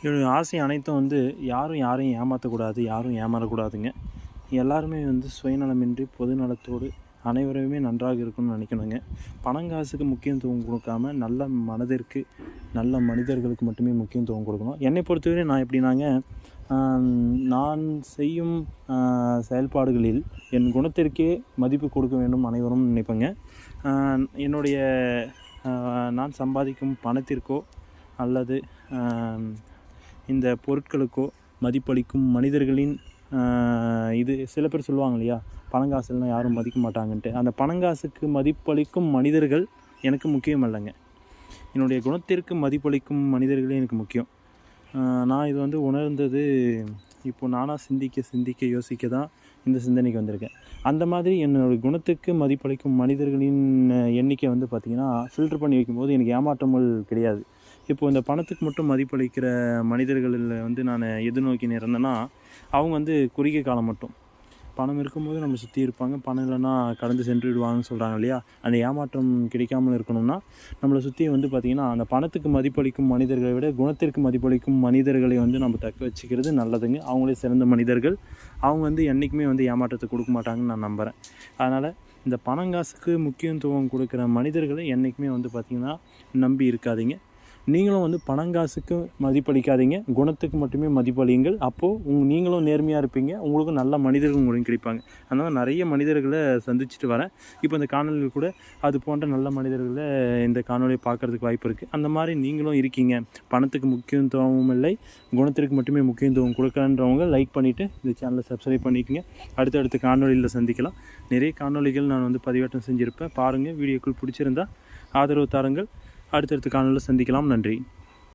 என்னுடைய ஆசை அனைத்தும் யாரும் யாரையும் ஏமாற்றக்கூடாது, யாரும் ஏமாறக்கூடாதுங்க. எல்லாருமே சுயநலமின்றி பொதுநலத்தோடு அனைவருமே நன்றாக இருக்கணும்னு நினைக்கணுங்க. பணங்காசுக்கு முக்கியத்துவம் கொடுக்காம நல்ல மனதிற்கு, நல்ல மனிதர்களுக்கு மட்டுமே முக்கியத்துவம் கொடுக்கணும். என்னை பொறுத்தவரை நான் எப்படின்னாங்க, நான் செய்யும் செயல்பாடுகளில் என் குணத்திற்கே மதிப்பு கொடுக்க வேண்டும் அனைவரும் நினைப்பேங்க. என்னுடைய நான் சம்பாதிக்கும் பணத்திற்கோ அல்லது இந்த பொருட்களுக்கோ மதிப்பளிக்கும் மனிதர்களின் இது சில பேர் சொல்லுவாங்க இல்லையா, பணங்காசுலாம் யாரும் மதிக்க மாட்டாங்கன்ட்டு. அந்த பணங்காசுக்கு மதிப்பளிக்கும் மனிதர்கள் எனக்கு முக்கியம் இல்லைங்க. என்னுடைய குணத்திற்கு மதிப்பளிக்கும் மனிதர்களே எனக்கு முக்கியம். நான் இது உணர்ந்தது இப்போது நானாக சிந்திக்க யோசிக்க தான் இந்த சிந்தனைக்கு வந்திருக்கேன். அந்த மாதிரி என்னுடைய குணத்துக்கு மதிப்பளிக்கும் மனிதர்களின் எண்ணிக்கை பார்த்திங்கன்னா ஃபில்ட்ரு பண்ணி வைக்கும்போது எனக்கு ஏமாற்றங்கள் கிடையாது. இப்போது இந்த பணத்துக்கு மட்டும் மதிப்பளிக்கிற மனிதர்களில் நான் எதிர்நோக்கி இருந்தேன்னா, அவங்க குறுகிய காலம் மட்டும். பணம் இருக்கும்போது நம்ம சுற்றி இருப்பாங்க, பணம் இல்லைன்னா கடந்து சென்று விடுவாங்கன்னு சொல்கிறாங்க இல்லையா. அந்த ஏமாற்றம் கிடைக்காமல் இருக்கணும்னா நம்மளை சுற்றி பார்த்திங்கன்னா அந்த பணத்துக்கு மதிப்பளிக்கும் மனிதர்களை விட குணத்திற்கு மதிப்பளிக்கும் மனிதர்களை நம்ம தக்க வச்சுக்கிறது நல்லதுங்க. அவங்களே சிறந்த மனிதர்கள். அவங்க என்றைக்குமே ஏமாற்றத்தை கொடுக்க மாட்டாங்கன்னு நான் நம்புகிறேன். அதனால் இந்த பணங்காசுக்கு முக்கியத்துவம் கொடுக்குற மனிதர்களை என்றைக்குமே பார்த்திங்கன்னா நம்பி இருக்காதீங்க. நீங்களும் பணங்காசுக்கு மதிப்பளிக்காதீங்க, குணத்துக்கு மட்டுமே மதிப்பளியுங்கள். அப்போது நீங்களும் நேர்மையாக இருப்பீங்க, உங்களுக்கும் நல்ல மனிதர்கள் உங்களுக்கு கிடைப்பாங்க. அதனால் நிறைய மனிதர்களை சந்திச்சுட்டு வரேன். இப்போ இந்த காணொலியில் கூட அது போன்ற நல்ல மனிதர்களை இந்த காணொலியை பார்க்குறதுக்கு வாய்ப்பு இருக்குது. அந்த மாதிரி நீங்களும் இருக்கீங்க, பணத்துக்கு முக்கியத்துவமும் இல்லை, குணத்திற்கு மட்டுமே முக்கியத்துவம் கொடுக்கலன்றவங்க லைக் பண்ணிவிட்டு இந்த சேனலை சப்ஸ்கிரைப் பண்ணிக்கோங்க. அடுத்தடுத்த காணொலியில் சந்திக்கலாம். நிறைய காணொலிகள் நான் பதிவேற்றம் செஞ்சுருப்பேன், பாருங்கள். வீடியோக்கள் பிடிச்சிருந்தால் ஆதரவு தாருங்கள். அடுத்தடுத்த காணொலியில் சந்திக்கலாம். நன்றி.